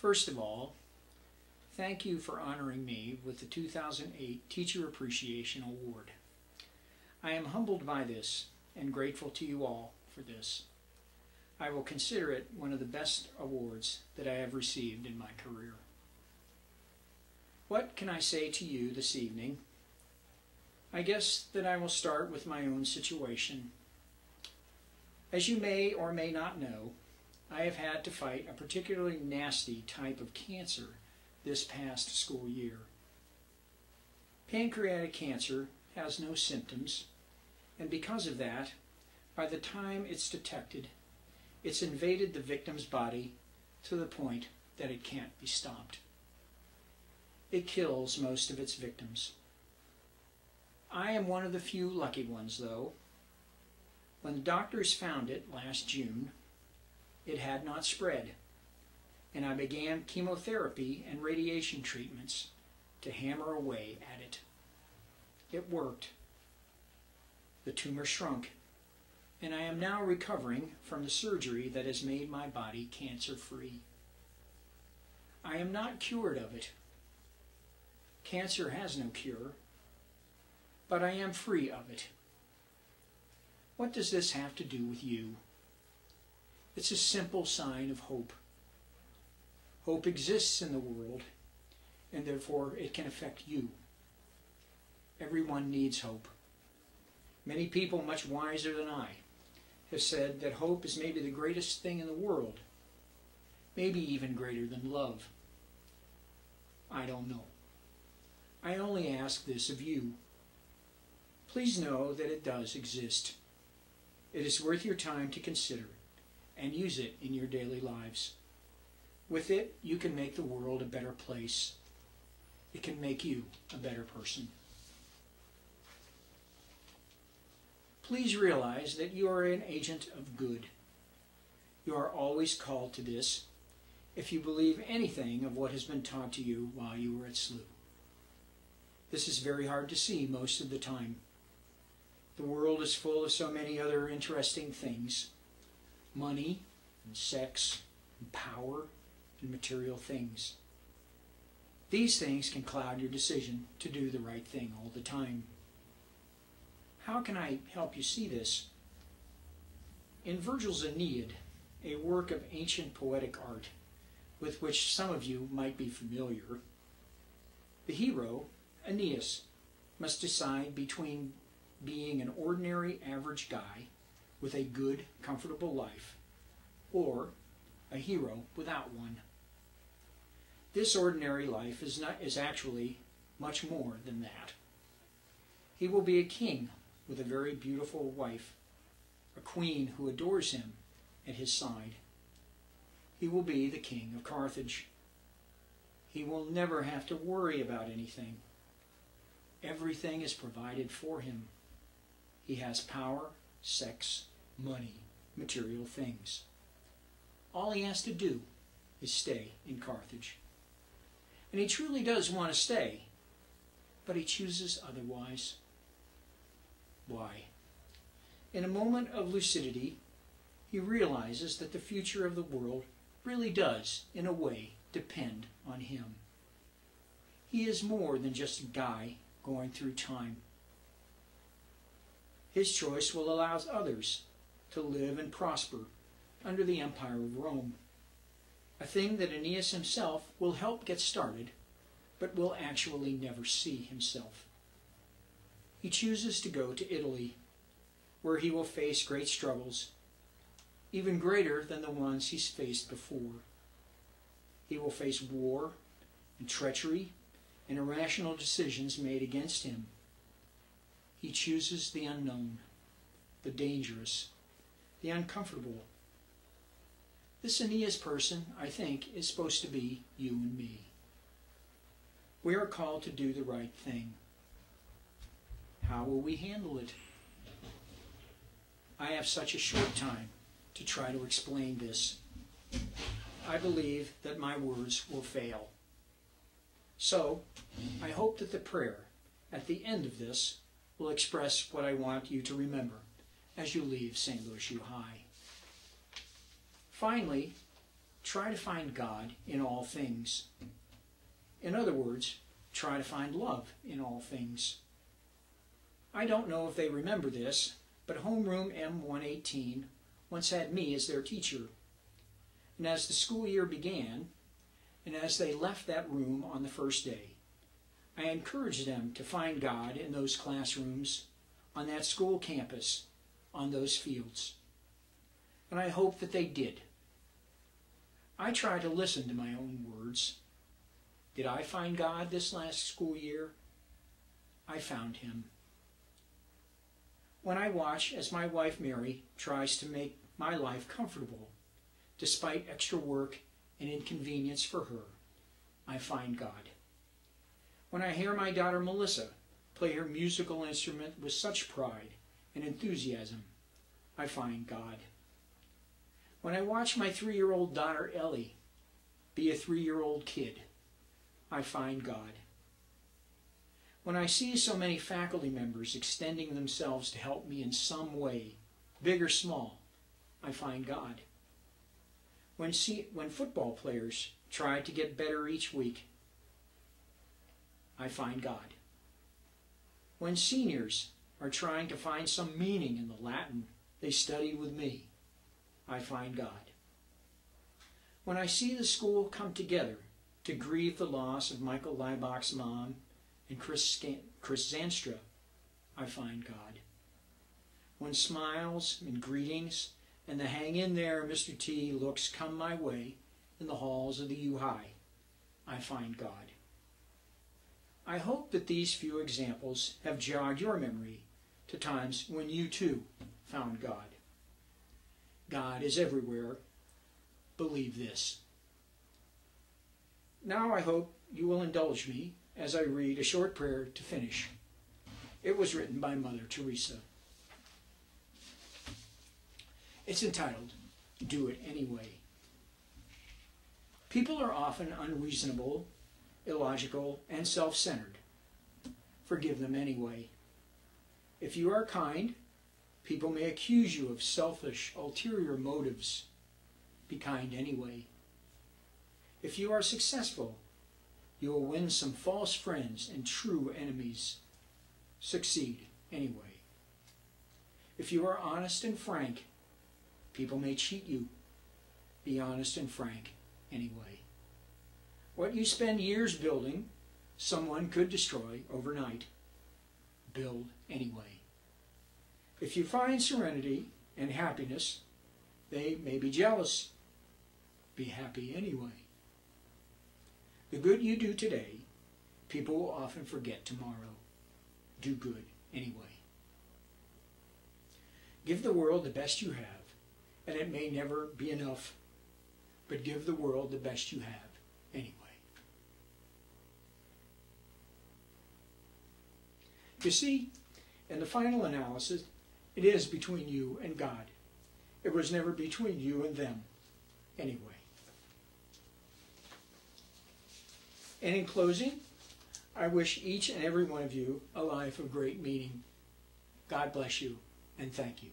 First of all, thank you for honoring me with the 2008 Teacher Appreciation Award. I am humbled by this and grateful to you all for this. I will consider it one of the best awards that I have received in my career. What can I say to you this evening? I guess that I will start with my own situation. As you may or may not know, I have had to fight a particularly nasty type of cancer this past school year. Pancreatic cancer has no symptoms, and because of that, by the time it's detected, it's invaded the victim's body to the point that it can't be stopped. It kills most of its victims. I am one of the few lucky ones, though. When the doctors found it last June, it had not spread, and I began chemotherapy and radiation treatments to hammer away at it. It worked. The tumor shrunk, and I am now recovering from the surgery that has made my body cancer-free. I am not cured of it. Cancer has no cure, but I am free of it. What does this have to do with you? It's a simple sign of hope. Hope exists in the world, and therefore it can affect you. Everyone needs hope. Many people much wiser than I have said that hope is maybe the greatest thing in the world, maybe even greater than love. I don't know. I only ask this of you. Please know that it does exist. It is worth your time to consider and use it in your daily lives. With it, you can make the world a better place. It can make you a better person. Please realize that you are an agent of good. You are always called to this if you believe anything of what has been taught to you while you were at SLU. This is very hard to see most of the time. The world is full of so many other interesting things. Money, and sex, and power, and material things. These things can cloud your decision to do the right thing all the time. How can I help you see this? In Virgil's Aeneid, a work of ancient poetic art with which some of you might be familiar, the hero, Aeneas, must decide between being an ordinary average guy with a good, comfortable life, or a hero without one. This ordinary life is actually much more than that. He will be a king with a very beautiful wife, a queen who adores him at his side. He will be the king of Carthage. He will never have to worry about anything. Everything is provided for him. He has power, sex, money, material things. All he has to do is stay in Carthage. And he truly does want to stay, but he chooses otherwise. Why? In a moment of lucidity, he realizes that the future of the world really does, in a way, depend on him. He is more than just a guy going through time. His choice will allow others to live and prosper under the empire of Rome, a thing that Aeneas himself will help get started, but will actually never see himself. He chooses to go to Italy, where he will face great struggles, even greater than the ones he's faced before. He will face war and treachery and irrational decisions made against him. He chooses the unknown, the dangerous, the uncomfortable. This Aeneas person, I think, is supposed to be you and me. We are called to do the right thing. How will we handle it? I have such a short time to try to explain this. I believe that my words will fail. So, I hope that the prayer at the end of this will express what I want you to remember as you leave St. Louis U High. Finally, try to find God in all things. In other words, try to find love in all things. I don't know if they remember this, but Homeroom M118 once had me as their teacher. And as the school year began, and as they left that room on the first day, I encouraged them to find God in those classrooms, on that school campus, on those fields. And I hope that they did. I try to listen to my own words. Did I find God this last school year? I found him. When I watch as my wife Mary tries to make my life comfortable, despite extra work and inconvenience for her, I find God. When I hear my daughter Melissa play her musical instrument with such pride and enthusiasm, I find God. When I watch my 3-year-old daughter Ellie be a 3-year-old kid, I find God. When I see so many faculty members extending themselves to help me in some way, big or small, I find God. When football players try to get better each week, I find God. When seniors are trying to find some meaning in the Latin they study with me, I find God. When I see the school come together to grieve the loss of Michael Leibach's mom and Chris Zanstra, I find God. When smiles and greetings and the hang in there, Mr. T looks come my way in the halls of the U-High, I find God. I hope that these few examples have jogged your memory to times when you too found God. God is everywhere. Believe this. Now I hope you will indulge me as I read a short prayer to finish. It was written by Mother Teresa. It's entitled, Do It Anyway. People are often unreasonable, illogical, and self-centered. Forgive them anyway. If you are kind, people may accuse you of selfish, ulterior motives. Be kind anyway. If you are successful, you will win some false friends and true enemies. Succeed anyway. If you are honest and frank, people may cheat you. Be honest and frank anyway. What you spend years building, someone could destroy overnight. Build anyway. If you find serenity and happiness, they may be jealous. Be happy anyway. The good you do today, people will often forget tomorrow. Do good anyway. Give the world the best you have, and it may never be enough, but give the world the best you have anyway. You see, in the final analysis, it is between you and God. It was never between you and them anyway. And in closing, I wish each and every one of you a life of great meaning. God bless you, and thank you.